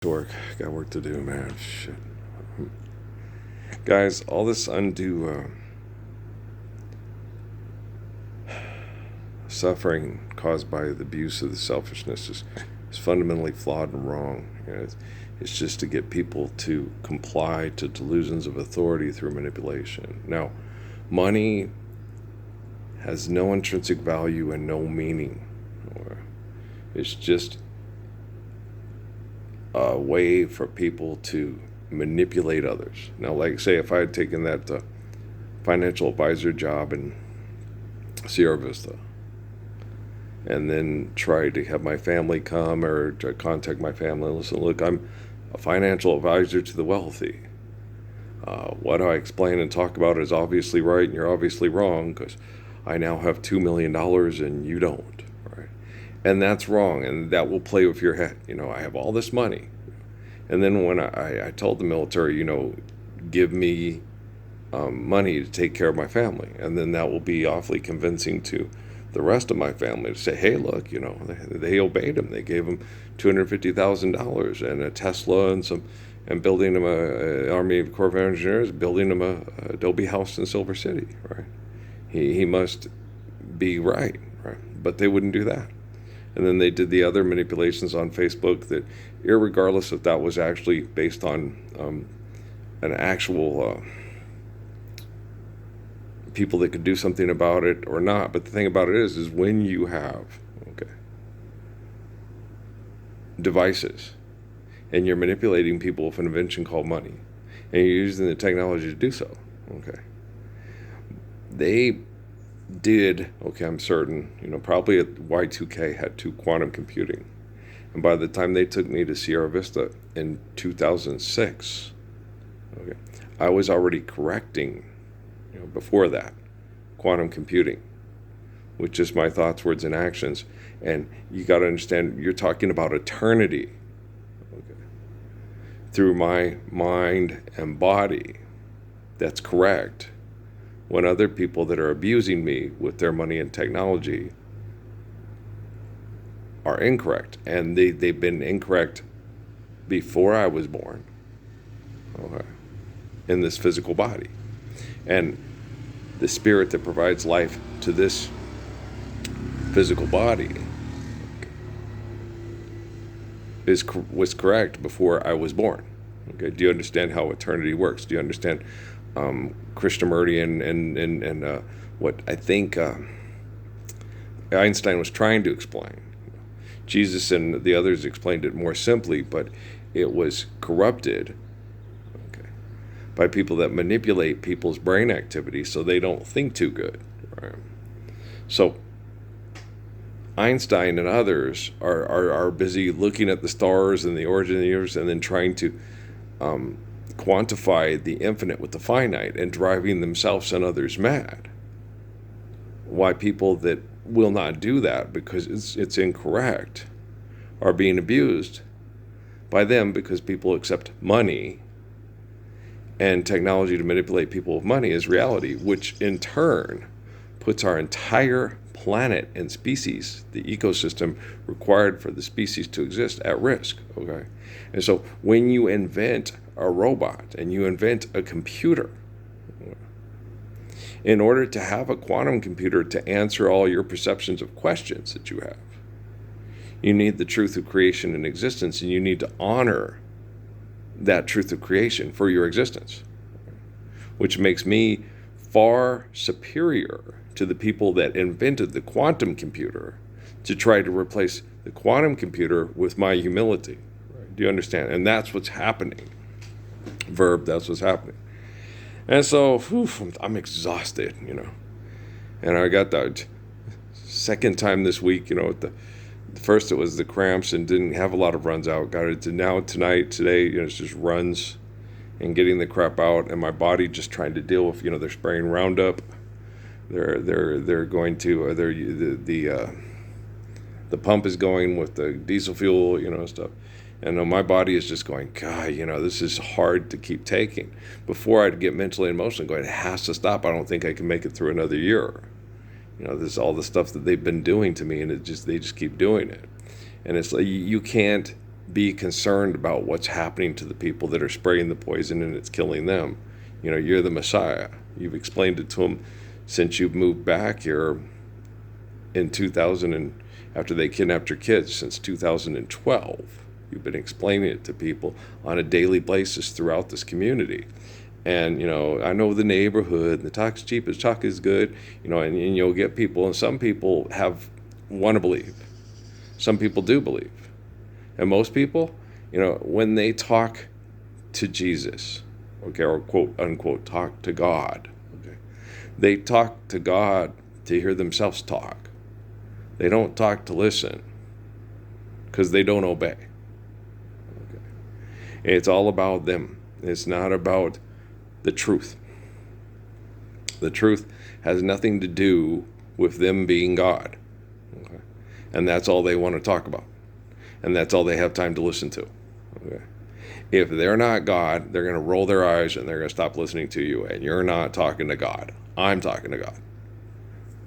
Work. Got work to do, man. Shit. Guys, all this undue suffering caused by the abuse of the selfishness is fundamentally flawed and wrong. It's just to get people to comply to delusions of authority through manipulation. Now, money has no intrinsic value and no meaning. It's just a way for people to manipulate others. Now, like, say, if I had taken that financial advisor job in Sierra Vista and then tried to have my family come or to contact my family and listen, look, I'm a financial advisor to the wealthy. What I explain and talk about is obviously right and you're obviously wrong because I now have $2 million and you don't. Right? And that's wrong, and that will play with your head. I have all this money. And then when I told the military, give me money to take care of my family, and then that will be awfully convincing to the rest of my family to say, hey, look, they obeyed him. They gave him $250,000 and a Tesla and building him a Army Corps of Engineers, building him a Adobe house in Silver City, right? He must be right? But they wouldn't do that. And then they did the other manipulations on Facebook that, irregardless if that was actually based on an actual people that could do something about it or not. But the thing about it is when you have devices and you're manipulating people with an invention called money, and you're using the technology to do so, they did, I'm certain, probably at Y2K had quantum computing. And by the time they took me to Sierra Vista in 2006, I was already correcting, before that, quantum computing, with just my thoughts, words, and actions. And you got to understand, you're talking about eternity, through my mind and body. That's correct. When other people that are abusing me with their money and technology are incorrect, and they've been incorrect before I was born, in this physical body. And the spirit that provides life to this physical body was correct before I was born. Do you understand how eternity works? Do you understand Krishnamurti and what I think Einstein was trying to explain? Jesus and the others explained it more simply, but it was corrupted by people that manipulate people's brain activity so they don't think too good. Right? So Einstein and others are busy looking at the stars and the origin of the universe and then trying to quantify the infinite with the finite and driving themselves and others mad. Why people that will not do that because it's incorrect are being abused by them because people accept money and technology to manipulate people with money as reality, which in turn puts our entire planet and species, the ecosystem required for the species to exist, at risk. And so when you invent a robot and you invent a computer, in order to have a quantum computer to answer all your perceptions of questions that you have, you need the truth of creation and existence, and you need to honor that truth of creation for your existence, which makes me far superior to the people that invented the quantum computer to try to replace the quantum computer with my humility. Do you understand? And that's what's happening. That's what's happening. And so, I'm exhausted, And I got that second time this week, first it was the cramps and didn't have a lot of runs out. Got it to now, tonight, today, it's just runs and getting the crap out, and my body just trying to deal with, they're spraying Roundup. They're going to, the pump is going with the diesel fuel, stuff. And my body is just going, God, this is hard to keep taking. Before I'd get mentally and emotionally going, it has to stop. I don't think I can make it through another year. This is all the stuff that they've been doing to me, and they just keep doing it. And it's like, you can't be concerned about what's happening to the people that are spraying the poison and it's killing them. You're the Messiah. You've explained it to them since you've moved back here in 2000 and after they kidnapped your kids since 2012. You've been explaining it to people on a daily basis throughout this community. And, I know the neighborhood, the talk's cheap as talk is good, and you'll get people, and some people want to believe. Some people do believe. And most people, when they talk to Jesus, okay, or quote unquote talk to God, okay, they talk to God to hear themselves talk. They don't talk to listen because they don't obey. Okay. It's all about them. It's not about the truth. The truth has nothing to do with them being God. Okay. And that's all they want to talk about. And that's all they have time to listen to. Okay. If they're not God, they're going to roll their eyes and they're going to stop listening to you. And you're not talking to God. I'm talking to God.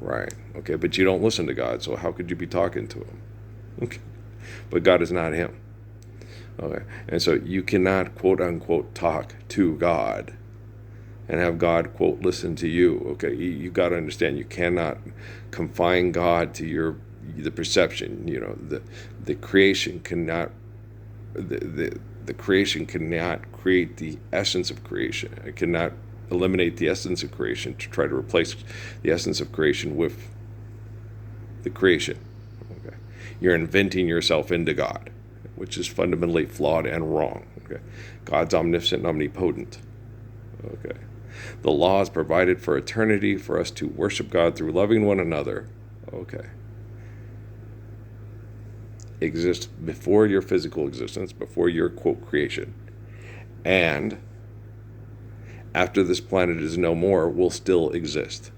Right. Okay. But you don't listen to God. So how could you be talking to him? Okay. But God is not him. Okay. And so you cannot quote unquote talk to God and have God quote listen to you. Okay. You got to understand, you cannot confine God to the perception. The creation cannot the creation cannot create the essence of creation. It cannot eliminate the essence of creation to try to replace the essence of creation with the creation. Okay. You're inventing yourself into God, which is fundamentally flawed and wrong. Okay. God's omniscient and omnipotent. Okay. The law is provided for eternity for us to worship God through loving one another. Okay. Exist before your physical existence, before your quote creation, and after this planet is no more, will still exist.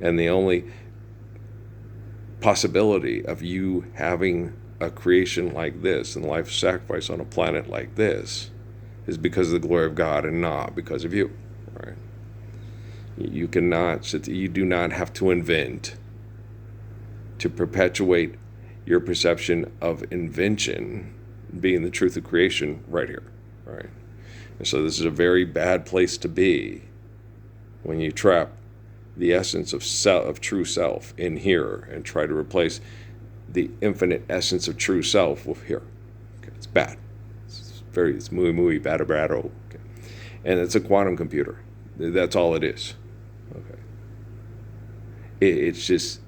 And the only possibility of you having a creation like this and life sacrifice on a planet like this is because of the glory of God and not because of you. Right? You do not have to invent to perpetuate your perception of invention being the truth of creation right here, right? And so this is a very bad place to be when you trap the essence of true self in here and try to replace the infinite essence of true self with here. Okay, it's bad. It's muy bad. Okay. And it's a quantum computer. That's all it is. Okay. It's just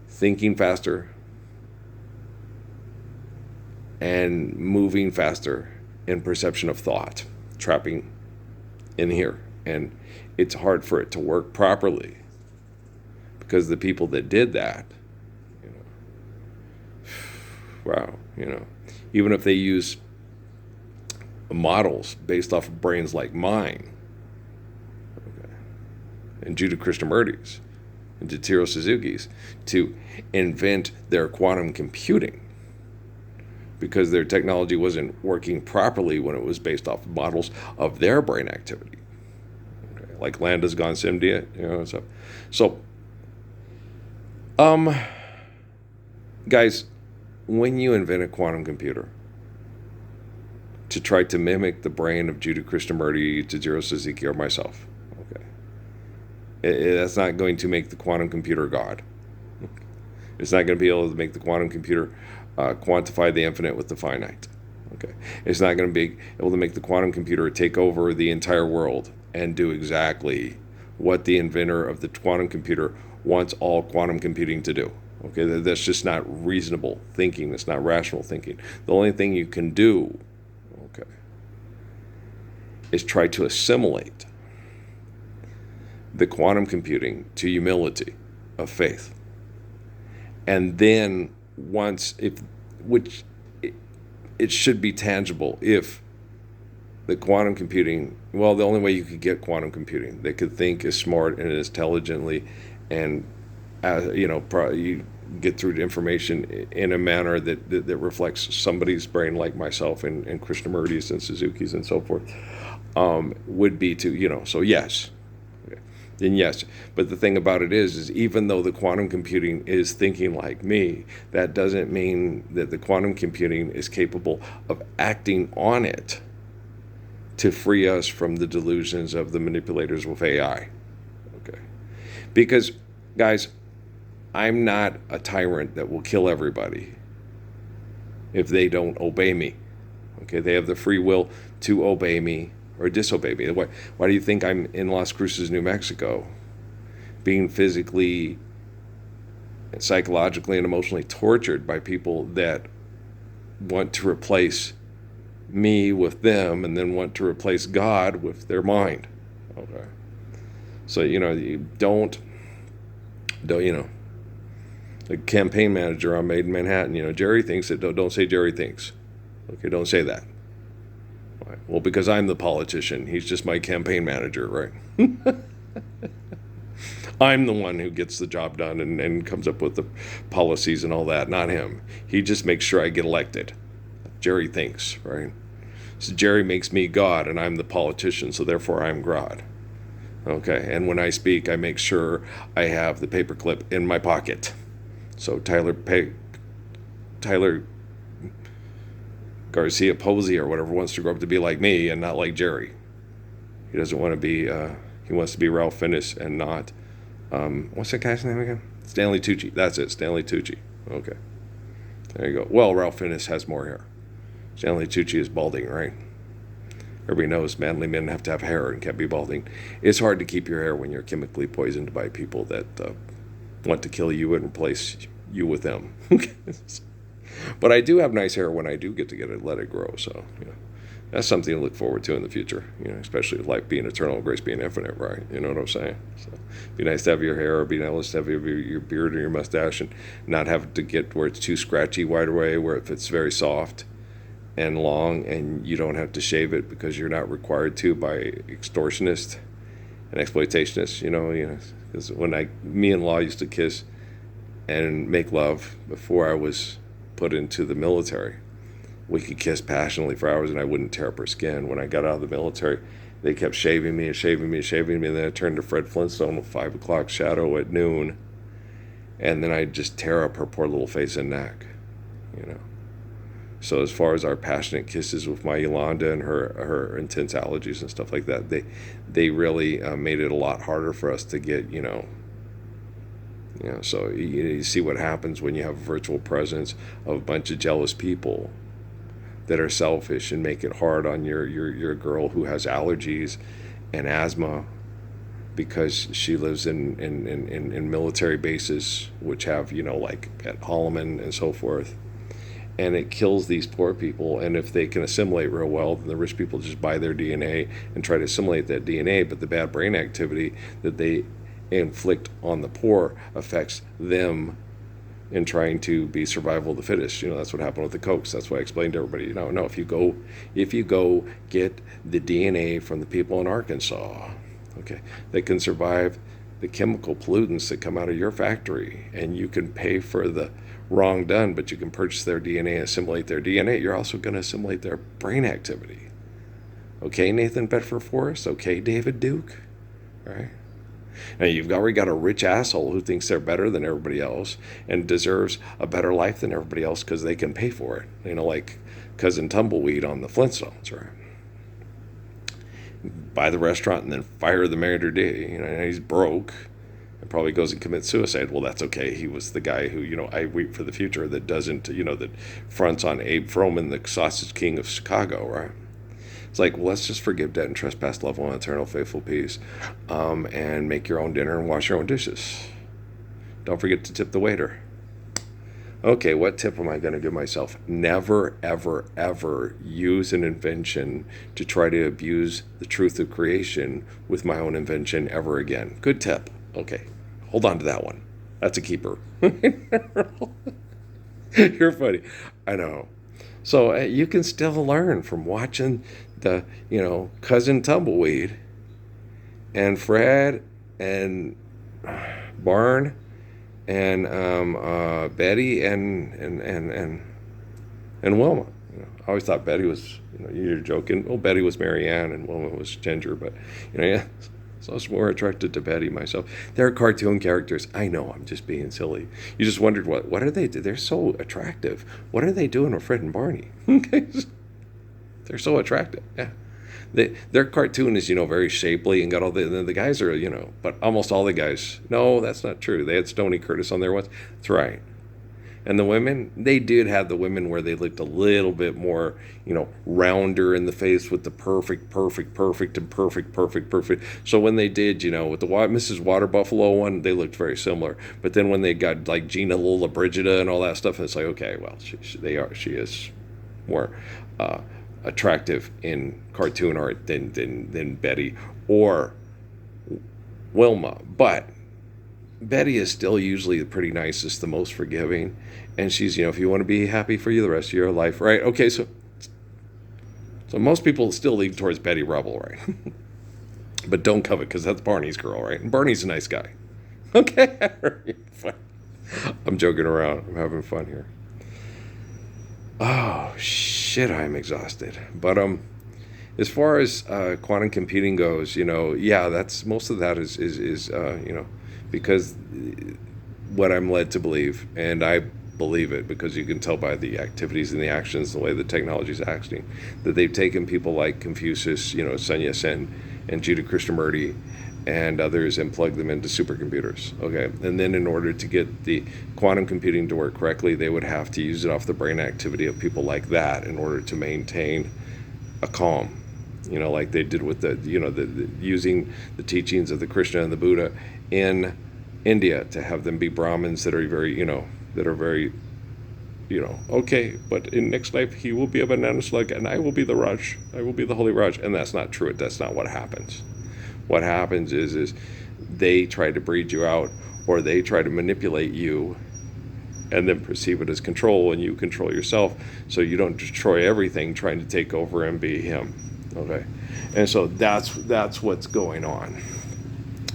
thinking faster and moving faster in perception of thought, trapping in here. And it's hard for it to work properly because the people that did that, wow, even if they use models based off of brains like mine, okay, and Judah Krishnamurti's and Jitiro Suzuki's to invent their quantum computing, because their technology wasn't working properly when it was based off of models of their brain activity. Okay. Like Landis Gonsimdia, So, guys, when you invent a quantum computer to try to mimic the brain of Judah Krishnamurti, Jitiro Suzuki, or myself, okay, that's not going to make the quantum computer God. It's not going to be able to make the quantum computer quantify the infinite with the finite. Okay, it's not going to be able to make the quantum computer take over the entire world and do exactly what the inventor of the quantum computer wants all quantum computing to do. Okay, that's just not reasonable thinking. That's not rational thinking. The only thing you can do, okay, is try to assimilate the quantum computing to humility of faith. And then it should be tangible if the quantum computing, the only way you could get quantum computing, they could think as smart and as intelligently and, you get through the information in a manner that reflects somebody's brain like myself and Krishnamurti's and Suzuki's and so forth, would be to, so yes. Okay. then yes. But the thing about it is even though the quantum computing is thinking like me, that doesn't mean that the quantum computing is capable of acting on it to free us from the delusions of the manipulators with AI. Okay. Because, guys, I'm not a tyrant that will kill everybody if they don't obey me. Okay, they have the free will to obey me or disobey me. Why do you think I'm in Las Cruces, New Mexico, being physically, psychologically, and emotionally tortured by people that want to replace me with them and then want to replace God with their mind? Okay. So, you don't, the campaign manager on Made in Manhattan, Jerry thinks it. Don't say Jerry thinks. Okay, don't say that. Right. Well, because I'm the politician, he's just my campaign manager, right? I'm the one who gets the job done and comes up with the policies and all that, not him. He just makes sure I get elected. Jerry thinks, right? So Jerry makes me God and I'm the politician, so therefore I'm God. Okay, and when I speak, I make sure I have the paperclip in my pocket. So Tyler Garcia Posey or whatever wants to grow up to be like me and not like Jerry. He doesn't want to be, he wants to be Ralph Fiennes and not, what's that guy's name again? Stanley Tucci. That's it, Stanley Tucci. Okay. There you go. Well, Ralph Fiennes has more hair. Stanley Tucci is balding, right? Everybody knows manly men have to have hair and can't be balding. It's hard to keep your hair when you're chemically poisoned by people that want to kill you and replace you with them. But I do have nice hair when I do get to let it grow. So, that's something to look forward to in the future, especially with life being eternal, grace being infinite, right? You know what I'm saying? So, it'd be nice to have your hair, or be nice to have your beard or your mustache and not have to get where it's too scratchy right away, where if it's very soft and long and you don't have to shave it because you're not required to by extortionists and exploitationists, because when me and Law used to kiss and make love before I was put into the military, we could kiss passionately for hours and I wouldn't tear up her skin. When I got out of the military, they kept shaving me and shaving me and shaving me, and then I turned to Fred Flintstone with 5 o'clock shadow at noon, and then I'd just tear up her poor little face and neck. So as far as our passionate kisses with my Yolanda and her intense allergies and stuff like that, they really made it a lot harder for us to get, so you see what happens when you have a virtual presence of a bunch of jealous people that are selfish and make it hard on your girl who has allergies and asthma because she lives in military bases, which have, like at Holloman and so forth. And it kills these poor people. And if they can assimilate real well, then the rich people just buy their DNA and try to assimilate that DNA. But the bad brain activity that they inflict on the poor affects them in trying to be survival of the fittest. That's what happened with the Kochs. That's why I explained to everybody, no, if you go get the DNA from the people in Arkansas, okay, they can survive the chemical pollutants that come out of your factory, and you can pay for the wrong done, but you can purchase their DNA and assimilate their DNA. You're also going to assimilate their brain activity. Okay, Nathan Bedford Forrest? Okay, David Duke? Right? Now you've already got a rich asshole who thinks they're better than everybody else and deserves a better life than everybody else because they can pay for it. Like Cousin Tumbleweed on the Flintstones, right? Buy the restaurant and then fire the manager. He's broke and probably goes and commits suicide. Well, that's okay. He was the guy who, I weep for the future that doesn't, that fronts on Abe Froman, the sausage king of Chicago, right? It's like, well, let's just forgive debt and trespass, love one, eternal, faithful peace, and make your own dinner and wash your own dishes. Don't forget to tip the waiter. Okay, what tip am I going to give myself? Never, ever, ever use an invention to try to abuse the truth of creation with my own invention ever again. Good tip. Okay, hold on to that one. That's a keeper. You're funny. I know. So you can still learn from watching the, Cousin Tumbleweed and Fred and Barn and Betty and Wilma. I always thought Betty was, you're joking. Well, Betty was Mary Ann and Wilma was Ginger, but, yeah. So I was more attracted to Betty myself. They're cartoon characters. I know, I'm just being silly. You just wondered what are they? They're so attractive. What are they doing with Fred and Barney? Okay, they're so attractive. Yeah, their cartoon is very shapely and got all the guys are but almost all the guys. No, that's not true. They had Stoney Curtis on there once. That's right. And the women, they did have the women where they looked a little bit more, rounder in the face with the perfect, and perfect. So when they did, with the Mrs. Water Buffalo one, they looked very similar. But then when they got like Gina Lola Brigida and all that stuff, it's like, okay, well, she is more attractive in cartoon art than Betty or Wilma. But Betty is still usually the pretty nicest, the most forgiving, and she's if you want to be happy for you the rest of your life, right? Okay, so most people still lean towards Betty Rubble, right? But don't covet because that's Barney's girl, right? And Barney's a nice guy. Okay, I'm joking around. I'm having fun here. Oh shit, I'm exhausted. But as far as quantum computing goes, yeah, that's most of that is because what I'm led to believe, and I believe it because you can tell by the activities and the actions, the way the technology is acting, that they've taken people like Confucius, Sun Yat-sen, and Judah Krishnamurti, and others, and plugged them into supercomputers. Okay, and then in order to get the quantum computing to work correctly, they would have to use it off the brain activity of people like that in order to maintain a calm. Like they did with the using the teachings of the Krishna and the Buddha in India to have them be Brahmins that are very, okay, but in next life he will be a banana slug and I will be the Raj. I will be the Holy Raj. And that's not true. That's not what happens. What happens is they try to breed you out, or they try to manipulate you and then perceive it as control, and you control yourself so you don't destroy everything trying to take over and be him. Okay, and so that's what's going on.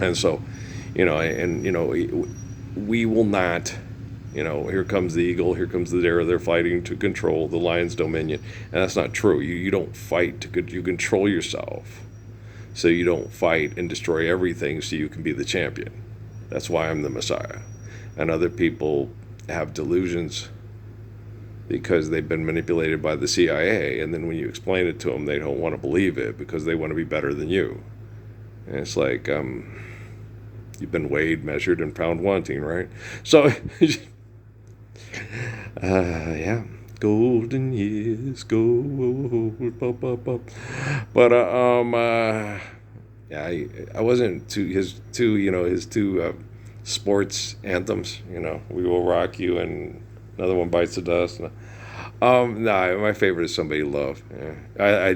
And so we will not, here comes the eagle, here comes the dare, they're fighting to control the lion's dominion. And that's not true. You don't fight you control yourself so you don't fight and destroy everything so you can be the champion. That's why I'm the Messiah. And other people have delusions because they've been manipulated by the CIA, and then when you explain it to them, they don't want to believe it because they want to be better than you. And it's like, you've been weighed, measured, and found wanting, right? So, yeah, golden years, gold, but yeah, I wasn't to his two sports anthems. We Will Rock You, and another one, Bites the Dust. No, my favorite is Somebody to Love. Yeah. I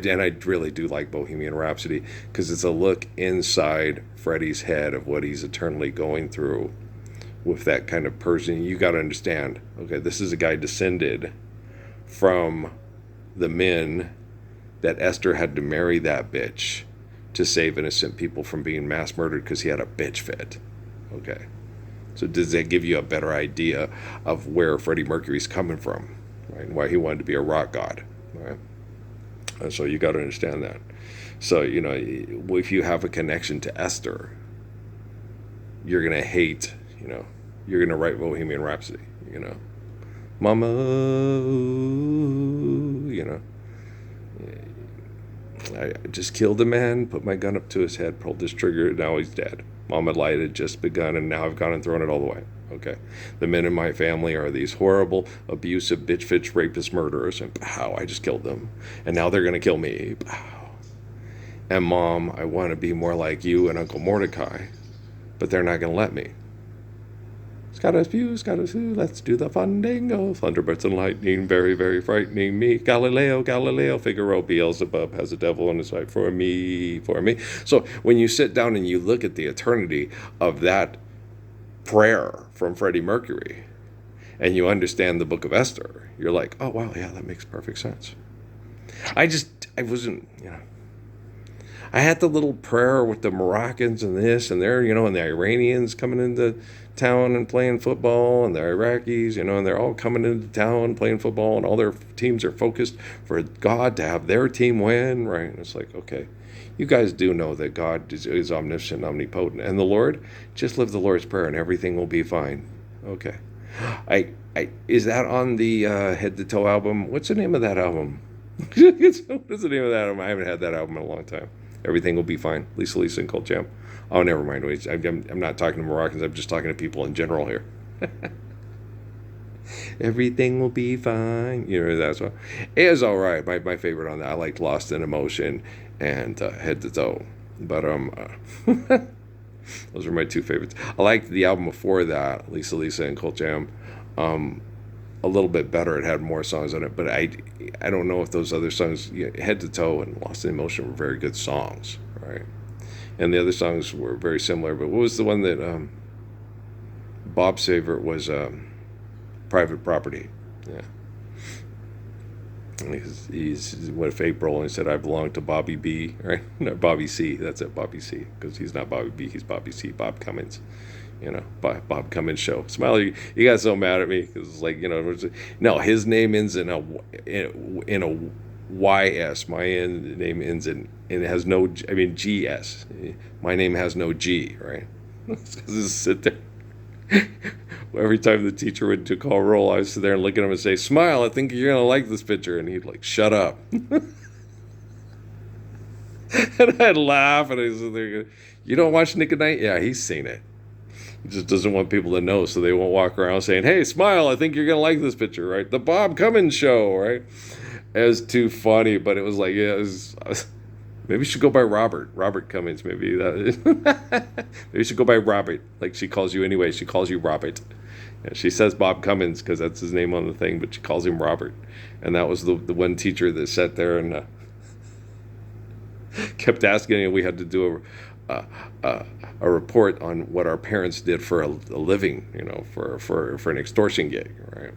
really do like Bohemian Rhapsody because it's a look inside Freddie's head of what he's eternally going through with that kind of person. You got to understand, okay, this is a guy descended from the men that Esther had to marry that bitch to save innocent people from being mass murdered because he had a bitch fit. Okay. So does that give you a better idea of where Freddie Mercury's coming from? Right, and why he wanted to be a rock god, right? And so you got to understand that. So if you have a connection to Esther, you're gonna hate. You're gonna write Bohemian Rhapsody. Mama. I just killed a man, put my gun up to his head, pulled this trigger, now he's dead. Mama light had just begun, and now I've gone and thrown it all away. Okay. The men in my family are these horrible, abusive, bitch, rapist, murderers, and pow, I just killed them. And now they're going to kill me. Pow. And Mom, I want to be more like you and Uncle Mordecai, but they're not going to let me. Scottish, let's do the fandango. Thunderbirds and lightning, very, very frightening me. Galileo, Figaro, Beelzebub has a devil on his side for me. So when you sit down and you look at the eternity of that prayer from Freddie Mercury, and you understand the Book of Esther, you're like, oh wow, yeah, that makes perfect sense. I wasn't, I had the little prayer with the Moroccans and this and there, and the Iranians coming into town and playing football, and they're Iraqis, and they're all coming into town playing football, and all their teams are focused for God to have their team win, right? And it's like, okay, you guys do know that God is omniscient, omnipotent, and the Lord, just live the Lord's Prayer, and everything will be fine. Okay. Is that on the Head to Toe album? What's the name of that album? What is the name of that album? I haven't had that album in a long time. Everything will be fine. Lisa and Cold Jam. Oh, never mind. Wait, I'm not talking to Moroccans. I'm just talking to people in general here. Everything will be fine. That's what. It is all right. My favorite on that. I liked Lost in Emotion and Head to Toe. But those are my two favorites. I liked the album before that, Lisa and Cold Jam, a little bit better. It had more songs on it, but I don't know if those other songs, Head to Toe and Lost in Emotion, were very good songs, right? And the other songs were very similar. But what was the one that Bob's favorite was Private Property? Yeah. He's what if April, and he said, I belong to Bobby B, right? No, Bobby C. That's it, Bobby C. Because he's not Bobby B, he's Bobby C. Bob Cummins. Bob Cummins show. Smiley, you got so mad at me because it's like, no, his name ends in a YS. My name ends in, and it has no, GS. My name has no G, right? Just sit there. Every time the teacher would call roll, I would sit there and look at him and say, Smile, I think you're going to like this picture. And he'd like, shut up. And I'd laugh, and I'd sit there, you don't watch Nick at Night? Yeah, he's seen it. He just doesn't want people to know, so they won't walk around saying, hey, Smile, I think you're going to like this picture, right? The Bob Cummins show, right? It was too funny, but it was like, maybe you should go by Robert Cummins, maybe. Maybe you should go by Robert, like she calls you anyway. She calls you Robert. And she says Bob Cummins because that's his name on the thing, but she calls him Robert. And that was the one teacher that sat there and kept asking, and we had to do a report on what our parents did for a living, for an extortion gig, right?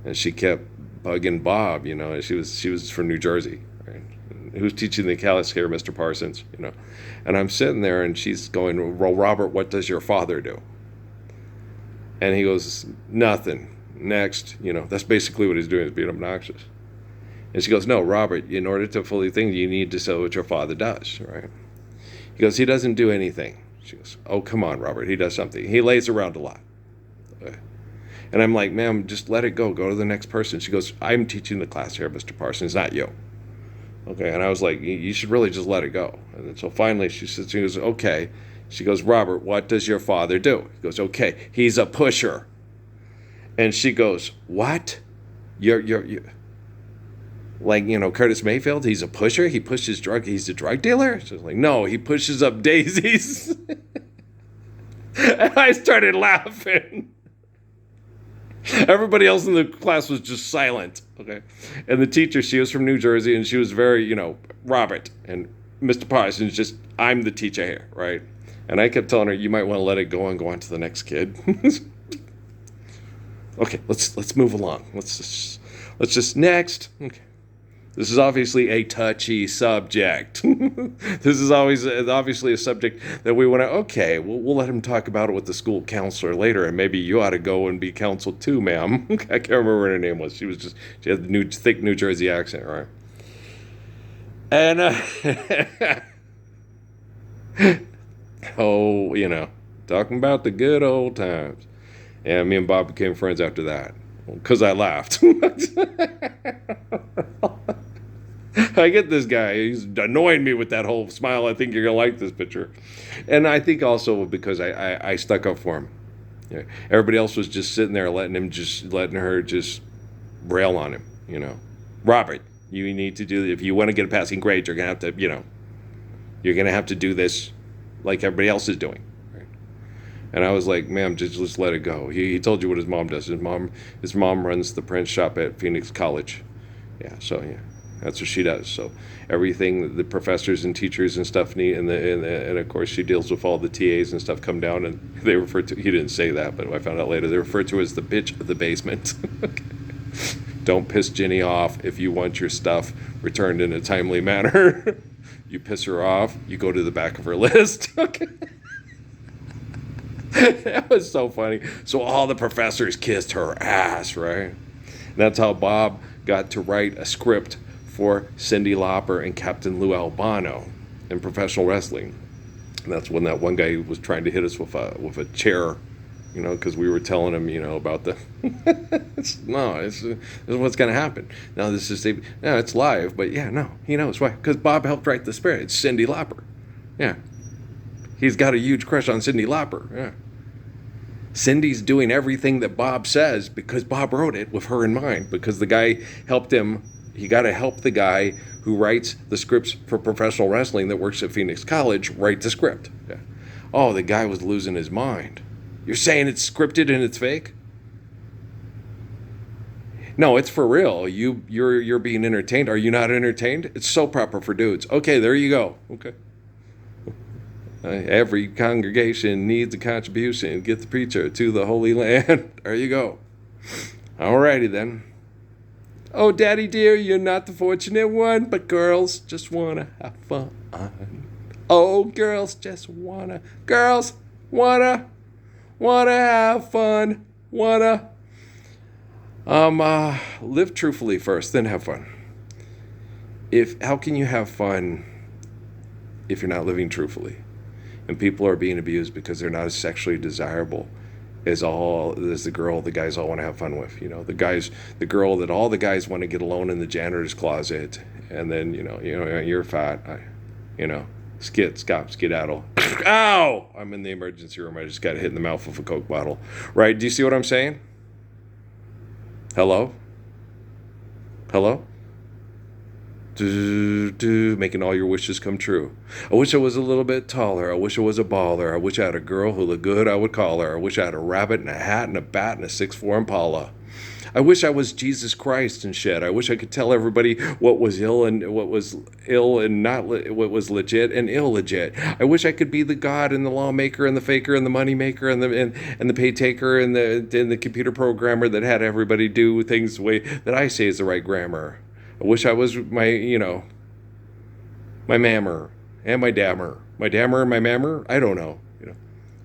And she kept bugging Bob, and she was from New Jersey, right? Who's teaching the Callis here, Mr. Parsons, And I'm sitting there, and she's going, well, Robert, what does your father do? And he goes, nothing. Next, that's basically what he's doing, is being obnoxious. And she goes, no, Robert, in order to fully think, you need to say what your father does, right? He goes, he doesn't do anything. She goes, oh, come on, Robert, he does something. He lays around a lot. Okay. And I'm like, ma'am, just let it go. Go to the next person. She goes, I'm teaching the class here, Mr. Parsons, not you. Okay, and I was like, you should really just let it go. And then so finally she goes, okay. She goes, Robert, what does your father do? He goes, okay, he's a pusher. And she goes, what? You're like, Curtis Mayfield, he's a pusher? He pushes he's a drug dealer? She's like, no, he pushes up daisies. And I started laughing. Everybody else in the class was just silent, okay? And the teacher, she was from New Jersey, and she was very, Robert, and Mr. Parsons, just, I'm the teacher here, right? And I kept telling her, you might want to let it go and go on to the next kid. Okay, let's move along. Let's just next. Okay. This is obviously a touchy subject. This is always obviously a subject that we want to, okay, we'll let him talk about it with the school counselor later, and maybe you ought to go and be counseled too, ma'am. I can't remember what her name was. She had the thick New Jersey accent, right? And, talking about the good old times. And me and Bob became friends after that. Because I laughed. I get this guy. He's annoying me with that whole smile. I think you're going to like this picture. And I think also because I stuck up for him. Yeah. Everybody else was just sitting there letting her just rail on him, Robert, you need to do, if you want to get a passing grade, you're going to have to, you're going to have to do this like everybody else is doing. And I was like, ma'am, just let it go. He told you what his mom does. His mom runs the print shop at Phoenix College. Yeah, so yeah, that's what she does. So everything that the professors and teachers and stuff need, and of course she deals with all the TAs and stuff come down, and they refer to, he didn't say that, but I found out later, they refer to as the bitch of the basement. Okay. Don't piss Jenny off if you want your stuff returned in a timely manner. You piss her off, you go to the back of her list. Okay. That was so funny. So all the professors kissed her ass, right? And that's how Bob got to write a script for Cyndi Lauper and Captain Lou Albano in professional wrestling. And that's when that one guy was trying to hit us with a chair, because we were telling him, about the. This is what's going to happen. Now it's live, but yeah, no, he knows why, because Bob helped write the script. It's Cyndi Lauper, yeah. He's got a huge crush on Cyndi Lauper, yeah. Cindy's doing everything that Bob says because Bob wrote it with her in mind, because the guy helped him. You got to help the guy who writes the scripts for professional wrestling that works at Phoenix College write the script. Yeah. Oh, the guy was losing his mind. You're saying it's scripted and it's fake? No, it's for real. You're being entertained. Are you not entertained? It's soap opera for dudes. Okay, there you go. Okay. Every congregation needs a contribution. Get the preacher to the Holy Land. There you go. Alrighty then. Oh, daddy dear, you're not the fortunate one, but girls just want to have fun. Oh, girls wanna have fun, live truthfully first, then have fun. How can you have fun if you're not living truthfully? And people are being abused because they're not as sexually desirable as the girl the guys all want to have fun with. The girl that all the guys want to get alone in the janitor's closet, and then you're fat, skedaddle. Ow! I'm in the emergency room. I just got hit in the mouth with a Coke bottle. Right? Do you see what I'm saying? Hello? Making all your wishes come true. I wish I was a little bit taller. I wish I was a baller. I wish I had a girl who looked good, I would call her. I wish I had a rabbit and a hat and a bat and a 6'4" Impala. I wish I was Jesus Christ and shit. I wish I could tell everybody what was ill and what was ill and not what was legit and illegit. I wish I could be the God and the lawmaker and the faker and the money maker and the pay taker and the computer programmer that had everybody do things the way that I say is the right grammar. I wish I was my mammer and my dammer. My dammer and my mammer? I don't know.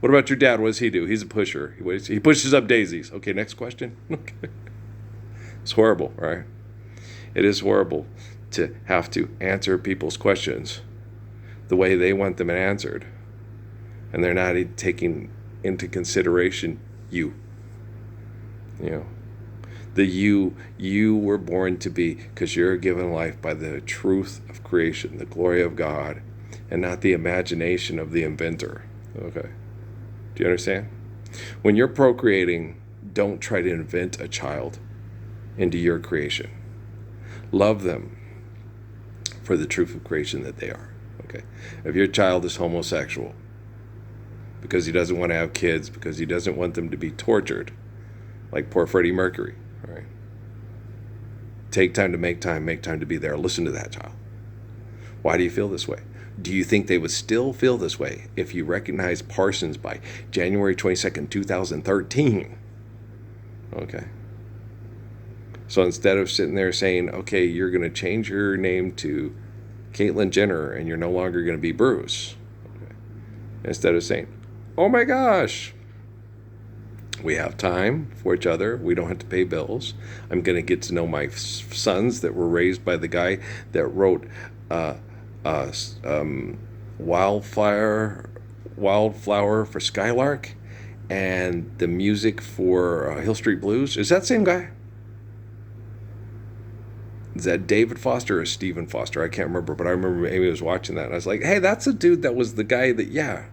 What about your dad? What does he do? He's a pusher. He pushes up daisies. Okay, next question. Okay. It's horrible, right? It is horrible to have to answer people's questions the way they want them answered. And they're not taking into consideration you. The you were born to be, because you're given life by the truth of creation, the glory of God, and not the imagination of the inventor. Okay. Do you understand? When you're procreating, don't try to invent a child into your creation. Love them for the truth of creation that they are. Okay. If your child is homosexual because he doesn't want to have kids, because he doesn't want them to be tortured, like poor Freddie Mercury, all right? Take time to make time to be there. Listen to that child. Why do you feel this way? Do you think they would still feel this way if you recognized Parsons by January 22nd, 2013? Okay. So instead of sitting there saying, okay, you're going to change your name to Caitlyn Jenner and you're no longer going to be Bruce. Okay. Instead of saying, oh my gosh, we have time for each other. We don't have to pay bills. I'm going to get to know my sons that were raised by the guy that wrote Wildflower for Skylark and the music for Hill Street Blues. Is that the same guy? Is that David Foster or Stephen Foster? I can't remember, but I remember Amy was watching that and I was like, hey, that's a dude that was the guy that, yeah.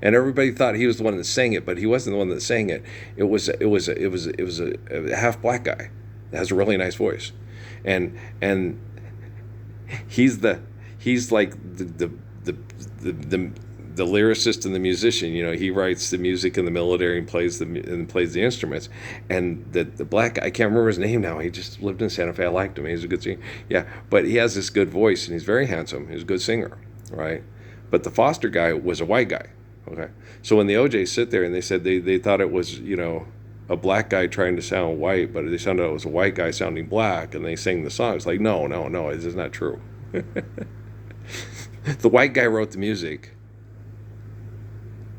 And everybody thought he was the one that sang it, but he wasn't the one that sang it. It was a half black guy that has a really nice voice, and he's like the lyricist and the musician. He writes the music in the military and plays the instruments. And the black guy, I can't remember his name now. He just lived in Santa Fe. I liked him. He's a good singer. Yeah, but he has this good voice and he's very handsome. He's a good singer, right? But the Foster guy was a white guy. Okay, so when the OJs sit there and they said they thought it was a black guy trying to sound white, but they sounded it was a white guy sounding black, and they sang the song. It's like no, this is not true. The white guy wrote the music.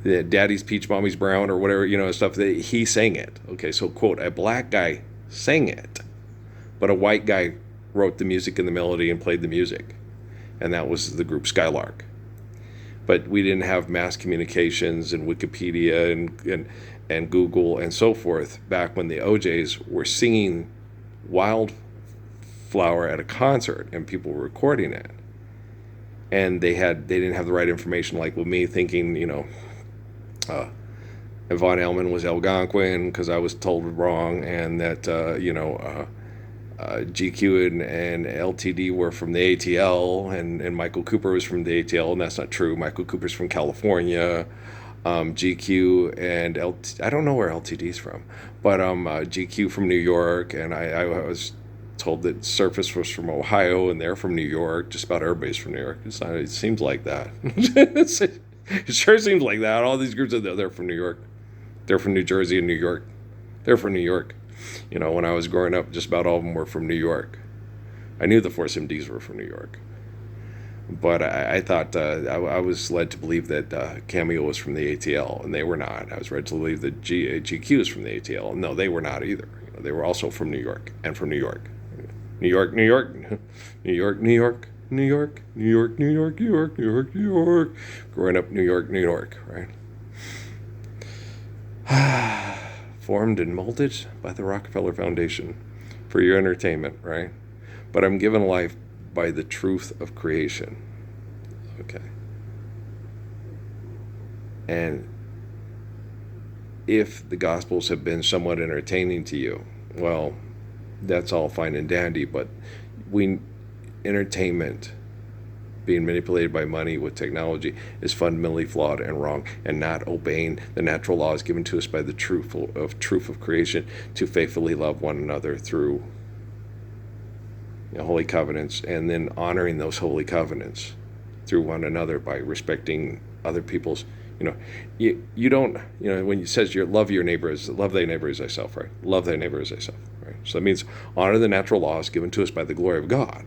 the Daddy's Peach, Mommy's Brown, or whatever, stuff that he sang it. Okay, so quote, a black guy sang it, but a white guy wrote the music and the melody and played the music, and that was the group Skylark. But we didn't have mass communications and Wikipedia and Google and so forth back when the OJs were singing Wildflower at a concert and people were recording it. And they didn't have the right information, like with me thinking, Von Elman was Algonquin because I was told wrong, and that, GQ and LTD were from the ATL, and Michael Cooper was from the ATL, and that's not true. Michael Cooper's from California. GQ and I don't know where LTD's from, but GQ from New York, and I was told that Surface was from Ohio, and they're from New York. Just about everybody's from New York. It seems like that. It sure seems like that. All these groups, they're from New York. They're from New Jersey and New York. They're from New York. When I was growing up, just about all of them were from New York. I knew the Force MDs were from New York. But I thought, I was led to believe that Cameo was from the ATL, and they were not. I was led to believe that GQ was from the ATL. No, they were not either. They were also from New York, and from New York. New York, New York, New York, New York, New York, New York, New York, New York, New York, New York. Growing up, New York, New York, right? Formed and molded by the Rockefeller Foundation for your entertainment, right? But I'm given life by the truth of creation. Okay. And if the Gospels have been somewhat entertaining to you, well, that's all fine and dandy, but entertainment being manipulated by money with technology is fundamentally flawed and wrong, and not obeying the natural laws given to us by the truth of creation to faithfully love one another through holy covenants, and then honoring those holy covenants through one another by respecting other people's, you don't, when it says love thy neighbor as thyself, right? Love thy neighbor as thyself, right? So that means honor the natural laws given to us by the glory of God.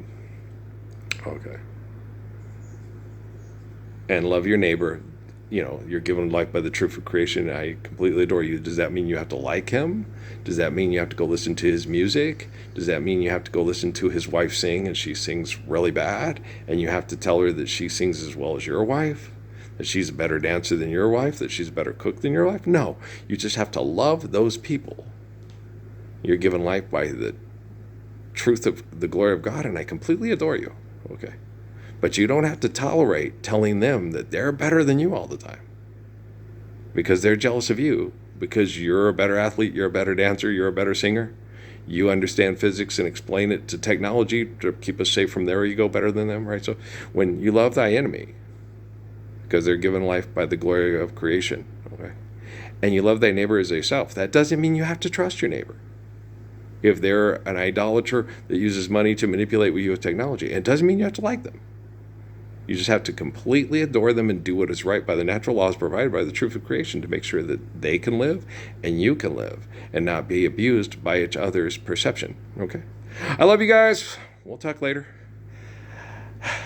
Okay. And love your neighbor. You're given life by the truth of creation. I completely adore you. Does that mean you have to like him? Does that mean you have to go listen to his music? Does that mean you have to go listen to his wife sing and she sings really bad, and you have to tell her that she sings as well as your wife? That she's a better dancer than your wife? That she's a better cook than your wife? No. You just have to love those people. You're given life by the truth of the glory of God, and I completely adore you. Okay. But you don't have to tolerate telling them that they're better than you all the time, because they're jealous of you, because you're a better athlete, you're a better dancer, you're a better singer. You understand physics and explain it to technology to keep us safe from their ego better than them, right? So when you love thy enemy, because they're given life by the glory of creation, okay, and you love thy neighbor as thyself, that doesn't mean you have to trust your neighbor. If they're an idolater that uses money to manipulate you with technology, it doesn't mean you have to like them. You just have to completely adore them and do what is right by the natural laws provided by the truth of creation to make sure that they can live and you can live and not be abused by each other's perception. Okay? I love you guys. We'll talk later.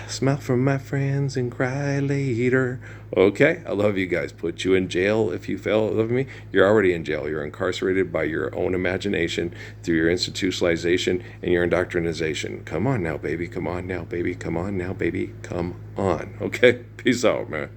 Smile from my friends and cry later. Okay? I love you guys. Put you in jail if you fail at loving me. You're already in jail. You're incarcerated by your own imagination through your institutionalization and your indoctrination. Come on now, baby. Come on now, baby. Come on now, baby. Come on. Okay? Peace out, man.